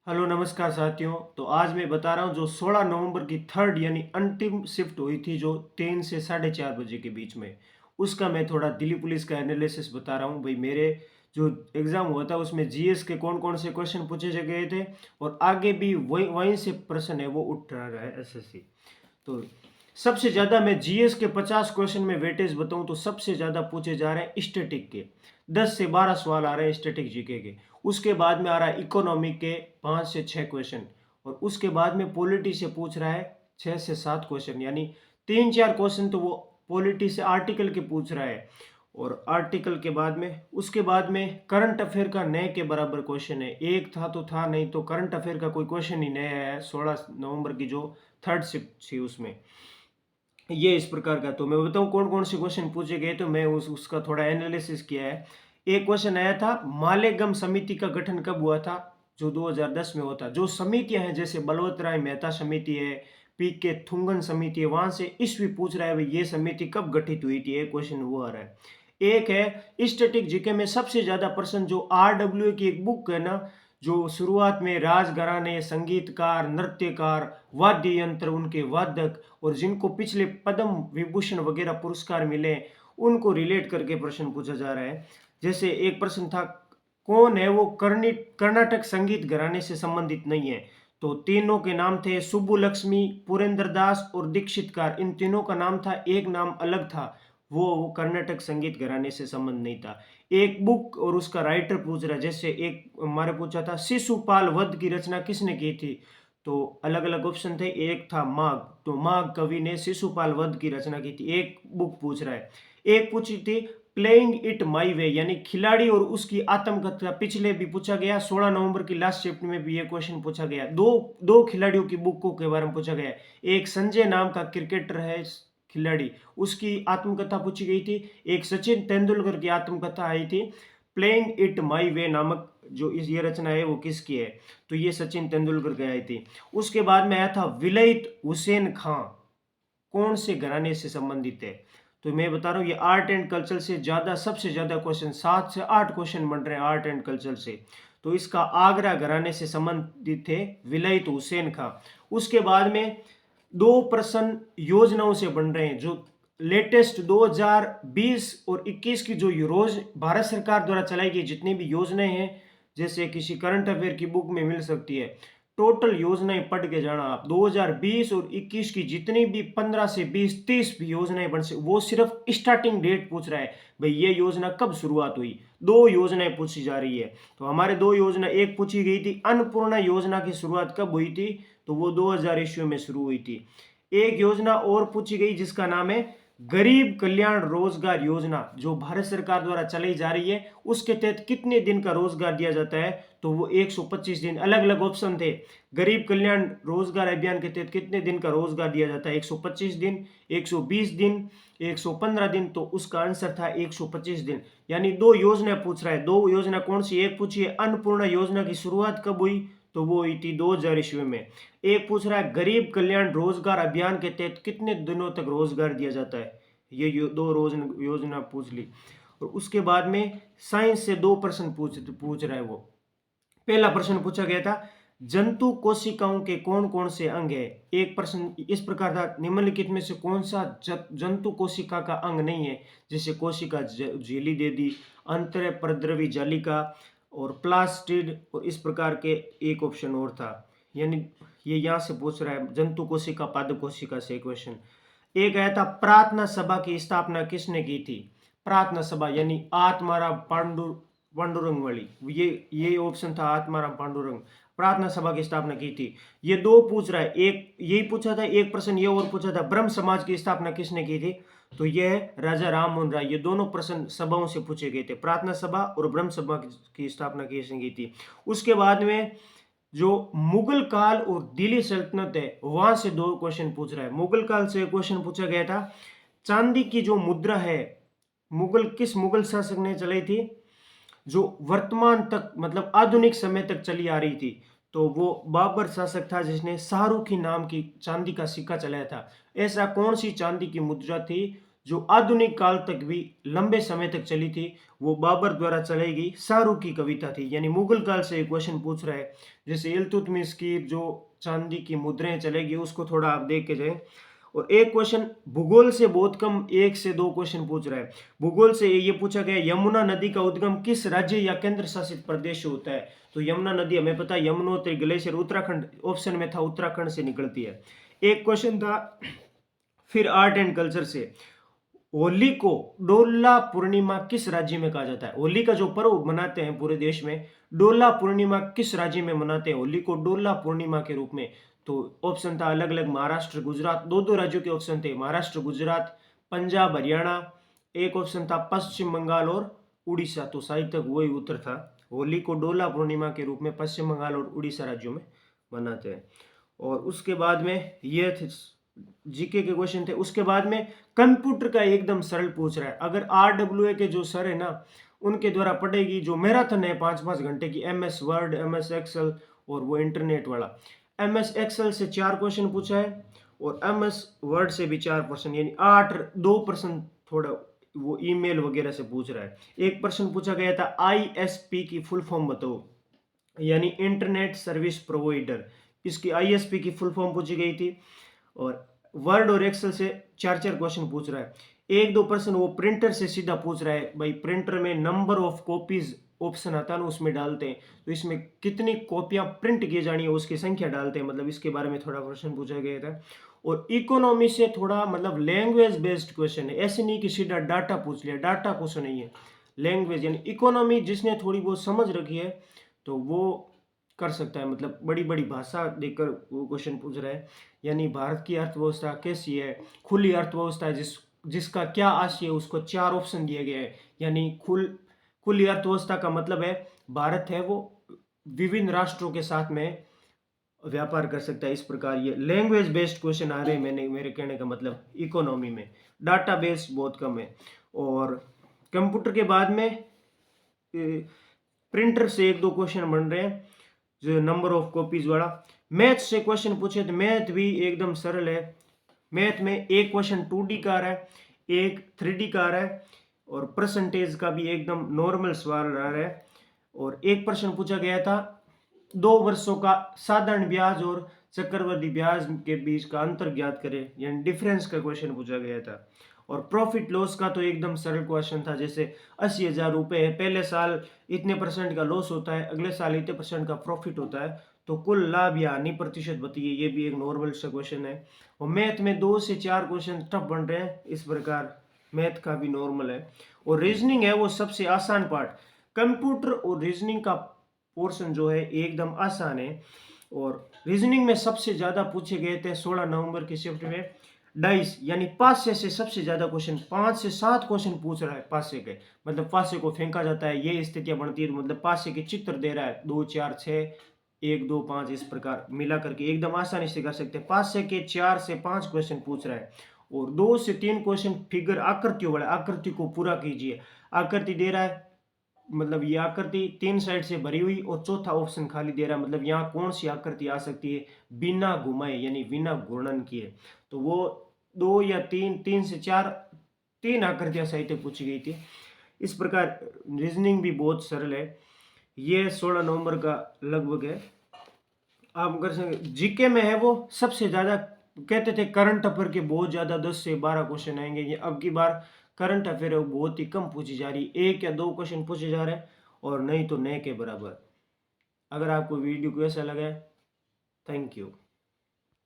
Hello नमस्कार साथियों। तो आज मैं बता रहा हूँ जो 16 नवंबर की थर्ड यानी अंतिम शिफ्ट हुई थी जो 3 से 4:30 बजे के बीच में, उसका मैं थोड़ा दिल्ली पुलिस का एनालिसिस बता रहा हूँ। भाई मेरे जो एग्ज़ाम हुआ था उसमें जीएस के कौन-कौन से क्वेश्चन पूछे गए थे और आगे भी वहीं वहीं से प्रश्न है वो उठ रहा है एसएससी। तो सबसे ज़्यादा मैं जीएस के 50 क्वेश्चन में वेटेज बताऊं तो सबसे ज़्यादा पूछे जा रहे हैं स्टैटिक के। 10 से 12 सवाल आ रहे हैं स्टैटिक जीके के। उसके बाद में आ रहा है इकोनॉमी के 5 से 6 क्वेश्चन और उसके बाद में पॉलिटी से पूछ रहा है 6 से 7 क्वेश्चन, यानी 3-4 क्वेश्चन तो वो पॉलिटी से आर्टिकल के पूछ रहा है। और आर्टिकल के बाद में उसके बाद में करंट अफेयर का नए के बराबर क्वेश्चन है। एक था तो था, नहीं तो करंट अफेयर का कोई क्वेश्चन ही नया है 16 नवंबर की जो थर्ड शिफ्ट थी उसमें। ये इस प्रकार का, तो मैं बताऊं कौन कौन से क्वेश्चन पूछे गए, तो मैं उसका थोड़ा एनालिसिस किया है। एक क्वेश्चन आया था मालेगांव समिति का गठन कब हुआ था, जो 2010 में हुआ था। जो समितियां हैं जैसे बलवतराय मेहता समिति है, पी के थुंगन समिति है, वहां से ईस्वी पूछ रहा है भाई ये समिति कब गठित हुई थी, एक क्वेश्चन वो आ रहा है। एक है स्टैटिक जीके में सबसे ज्यादा प्रश्न जो आरडब्ल्यू की एक बुक है ना, जो शुरुआत में राजघराने, संगीतकार, नृत्यकार, वाद्य यंत्र, उनके वादक और जिनको पिछले पद्म विभूषण वगैरह पुरस्कार मिले, उनको रिलेट करके प्रश्न पूछा जा रहा है। जैसे एक प्रश्न था कौन है वो कर्नाटक संगीत घराने से संबंधित नहीं है, तो तीनों के नाम थे सुब्बू लक्ष्मी, पुरेंद्र दास और दीक्षित कार। इन तीनों का नाम था, एक नाम अलग था, वो कर्नाटक संगीत घराने से संबंध नहीं था। एक बुक और उसका राइटर पूछ रहा है, जैसे एक हमारे पूछा था शिशुपाल वध की रचना किसने की थी, तो अलग अलग ऑप्शन थे। एक था माघ, तो माघ कवि ने शिशुपाल वध की रचना की थी, एक बुक पूछ रहा है। एक पूछी थी प्लेइंग इट माई वे यानी खिलाड़ी और उसकी आत्मकथा, पिछले भी पूछा गया, 16 नवंबर की लास्ट शिफ्ट में भी ये क्वेश्चन पूछा गया। दो दो खिलाड़ियों की बुकों के बारे में पूछा गया। एक संजय नाम का क्रिकेटर है खिलाड़ी, उसकी आत्मकथा पूछी गई थी। एक सचिन तेंदुलकर की आत्मकथा आई थी, प्लेइंग इट माई वे नामक जो इस ये रचना है वो किसकी है, तो ये सचिन तेंदुलकर की आई थी। उसके बाद में आया था विलायत हुसैन खां, कौन से घराने से संबंधित है, तो मैं बता रहा हूँ ये आर्ट एंड कल्चर से ज्यादा, सबसे ज्यादा क्वेश्चन 7 से 8 क्वेश्चन बन रहे हैं आर्ट एंड कल्चर से। तो इसका आगरा घराने से संबंधित थे विलायत हुसैन खां। उसके बाद में दो प्रश्न योजनाओं से बन रहे हैं, जो लेटेस्ट 2020 और 21 की जो रोज भारत सरकार द्वारा चलाई गई जितनी भी योजनाएं हैं, जैसे किसी करंट अफेयर की बुक में मिल सकती है, टोटल योजनाएं पढ़ के जाना आप। 2020 और 21 की जितनी भी 15 से 20 30 भी योजनाएं बन सकती, वो सिर्फ स्टार्टिंग डेट पूछ रहा है, भाई ये योजना कब शुरुआत हुई। दो योजनाएं पूछी जा रही है, तो हमारे दो योजना, एक पूछी गई थी अन्नपूर्णा योजना की शुरुआत कब हुई थी, तो वो 2000 ईस्वी में शुरू हुई थी। एक योजना और पूछी गई जिसका नाम है गरीब कल्याण रोजगार योजना, जो भारत सरकार द्वारा चलाई जा रही है, उसके तहत कितने दिन का रोजगार दिया जाता है, तो वो 125 दिन। अलग अलग ऑप्शन थे, गरीब कल्याण रोजगार अभियान के तहत कितने दिन का रोजगार दिया जाता है, 125 दिन, 120 दिन, 115 दिन, तो उसका आंसर था 125 दिन। यानी दो योजना पूछ रहा है। दो योजना कौन सी, एक पूछी है अन्नपूर्णा योजना की शुरुआत कब हुई, तो वो हुई थी 2000 ईस्वी में। एक पूछ रहा है गरीब कल्याण रोजगार अभियान के तहत कितने दिनों तक रोजगार दिया जाता है, ये दो रोज योजना पूछ ली। और उसके बाद में साइंस से दो प्रश्न पूछ रहा है वो। पहला प्रश्न पूछा गया था जंतु कोशिकाओं के कौन कौन से अंग है। एक प्रश्न इस प्रकार था निम्नलिखित में से कौन सा जंतु कोशिका का अंग नहीं है, जैसे कोशिका झिल्ली दे दी, अंतर प्रद्रवी जालिका और प्लास्टिड, और इस प्रकार के एक ऑप्शन और था। यानी ये यहाँ से पूछ रहा है जंतु कोशिका पादप कोशिका से क्वेश्चन। एक आया था प्रार्थना सभा की स्थापना किसने की थी। प्रार्थना सभा यानी आत्माराम पांडुरंग वाली, ये ऑप्शन था आत्माराम पांडुरंग, प्रार्थना सभा की स्थापना की थी। ये दो पूछ रहा है, एक यही पूछा था, एक प्रश्न ये और पूछा था ब्रह्म समाज की स्थापना किसने की थी, तो ये है राजा राम मोहन राय। ये दोनों प्रश्न सभाओं से पूछे गए थे, प्रार्थना सभा और ब्रह्म सभा की स्थापना किसने की थी। उसके बाद में जो मुगल काल और दिल्ली सल्तनत है, वहां से दो क्वेश्चन पूछ रहा है। मुगल काल से क्वेश्चन पूछा गया था चांदी की जो मुद्रा है, किस मुगल शासक ने चलाई थी, जो वर्तमान तक मतलब आधुनिक समय तक चली आ रही थी, तो वो बाबर शासक था जिसने शाहरुखी नाम की चांदी का सिक्का चलाया था। ऐसा कौन सी चांदी की मुद्रा थी जो आधुनिक काल तक भी लंबे समय तक चली थी, वो बाबर द्वारा चलाई गई शाहरुख की कविता थी। यानी मुगल काल से एक क्वेश्चन पूछ रहा है, जैसे इल्तुतमिश की जो चांदी की मुद्राएं चलेगी उसको थोड़ा आप देख के जाए। और एक क्वेश्चन भूगोल से बहुत कम 1 से 2 क्वेश्चन पूछ रहा है। भूगोल से ये पूछा गया, यमुना नदी का उद्गम किस राज्य या केंद्र शासित प्रदेश से होता है? तो यमुना नदी हमें पता है, यमुनोत्री ग्लेशियर उत्तराखंड ऑप्शन में था, उत्तराखंड से निकलती है। एक क्वेश्चन था फिर आर्ट एंड कल्चर से, होली को डोला पूर्णिमा किस राज्य में कहा जाता है? होली का जो पर्व मनाते हैं पूरे देश में, डोला पूर्णिमा किस राज्य में मनाते हैं होली को डोला पूर्णिमा के रूप में? तो ऑप्शन था अलग अलग, महाराष्ट्र गुजरात, दो दो राज्यों के ऑप्शन थे, महाराष्ट्र गुजरात पंजाब हरियाणा। एक ऑप्शन था पश्चिम बंगाल और उड़ीसा। तो शायद तक वही उत्तर था, होली को डोला पूर्णिमा के रूप में पश्चिम बंगाल और उड़ीसा राज्यों में मनाते हैं। और उसके बाद में ये जीके के क्वेश्चन थे। उसके बाद में कंप्यूटर का एकदम सरल पूछ रहा है, अगर RWA के जो सर है ना, उनके द्वारा पढ़ेगी जो मैराथन है 5-5 घंटे की, MS वर्ड, MS एक्सेल और वो इंटरनेट वाला। MS एक्सेल से 4 क्वेश्चन पूछा है और MS वर्ड से भी 4%, यानी 2% थोड़ा वो ईमेल वगैरह से पूछ रहा है। एक प्रश्न पूछा गया था ISP की फुल फॉर्म बताओ, यानी इंटरनेट सर्विस प्रोवाइडर, इसकी ISP की फुल फॉर्म पूछी गई थी। और वर्ड और एक्सेल से 4-4 क्वेश्चन पूछ रहा है। 1-2% वो प्रिंटर से सीधा पूछ रहा है, भाई प्रिंटर में नंबर ऑफ कॉपीज ऑप्शन आता है ना, उसमें डालते हैं, तो इसमें कितनी कॉपियां प्रिंट की जानी है उसकी संख्या डालते हैं, मतलब इसके बारे में थोड़ा प्रश्न पूछा गया था। और इकोनॉमी से थोड़ा मतलब लैंग्वेज बेस्ड क्वेश्चन है, ऐसे नहीं कि सीधा डाटा पूछ लिया, डाटा क्वेश्चन नहीं है, लैंग्वेज यानी इकोनॉमी जिसने थोड़ी बहुत समझ रखी है तो वो कर सकता है, मतलब बड़ी बड़ी भाषा देकर वो क्वेश्चन पूछ रहा है। यानी भारत की अर्थव्यवस्था कैसी है, खुली अर्थव्यवस्था है जिसका क्या आशय है, उसको 4 ऑप्शन दिए गए हैं। यानी खुली अर्थव्यवस्था का मतलब है भारत है वो विभिन्न राष्ट्रों के साथ में व्यापार कर सकता है, इस प्रकार ये लैंग्वेज बेस्ड क्वेश्चन आ रहे हैं। मैंने मेरे कहने का मतलब इकोनॉमी में डाटा बेस बहुत कम है। और कंप्यूटर के बाद में प्रिंटर से 1-2 क्वेश्चन बन रहे हैं, जो नंबर ऑफ कॉपीज वाला। मैथ से क्वेश्चन पूछे तो मैथ भी एकदम सरल है। मैथ में एक क्वेश्चन 2D का आ रहा है, एक 3D का आ रहा है, और परसेंटेज का भी एकदम नॉर्मल सवाल आ रहा है। और एक प्रश्न पूछा गया था 2 वर्षों का साधारण ब्याज और चक्रवृद्धि ब्याज के बीच का अंतर ज्ञात करें, यानी डिफरेंस का क्वेश्चन पूछा गया था। और प्रॉफिट लॉस का तो एकदम सरल क्वेश्चन था, जैसे 80,000 रुपये है, पहले साल इतने % का लॉस होता है, अगले साल इतने % का प्रॉफिट होता है, तो कुल लाभ या हानि प्रतिशत बताइए, ये भी एक नॉर्मल सा क्वेश्चन है। और मैथ में 2 से 4 क्वेश्चन टफ बन रहे हैं, इस प्रकार मैथ का भी नॉर्मल है। और रीजनिंग है वो सबसे आसान पार्ट, कंप्यूटर और रीजनिंग का पोर्शन जो है एकदम आसान है। और रीजनिंग में सबसे ज्यादा पूछे गए थे 16 नवंबर की शिफ्ट में डाइस, यानी पासे से सबसे ज्यादा क्वेश्चन, 5 से 7 क्वेश्चन पूछ रहा है पासे के, मतलब पासे को फेंका जाता है, ये स्थितियां बनती है, मतलब पासे के चित्र दे रहा है 2 4 6 1 2 5, इस प्रकार मिला करके एकदम आसानी से कर सकते हैं। पासे के 4 से 5 क्वेश्चन पूछ रहा है। और 2 से 3 क्वेश्चन फिगर आकृतियों वाला, आकृति को पूरा कीजिए, आकृति दे रहा है, मतलब ये आकृति 3 साइड से भरी हुई और चौथा ऑप्शन खाली दे रहा है, मतलब यहाँ कौन सी आकृति आ सकती है बिना घुमाए, यानी बिना घूर्णन किए। तो वो 2 या 3 से 4 3 आकृतियां साहित्य पूछी गई थी। इस प्रकार रीजनिंग भी बहुत सरल है। ये 16 नवंबर का लगभग है, आप कर सकते। जीके में है वो सबसे ज्यादा, कहते थे करंट अफेयर के बहुत ज्यादा 10 से 12 क्वेश्चन आएंगे, ये अब की बार करंट अफेयर है वो बहुत ही कम पूछी जा रही है, 1 या 2 क्वेश्चन पूछे जा रहे हैं, और नहीं तो नए के बराबर। अगर आपको वीडियो कैसा लगा, थैंक यू।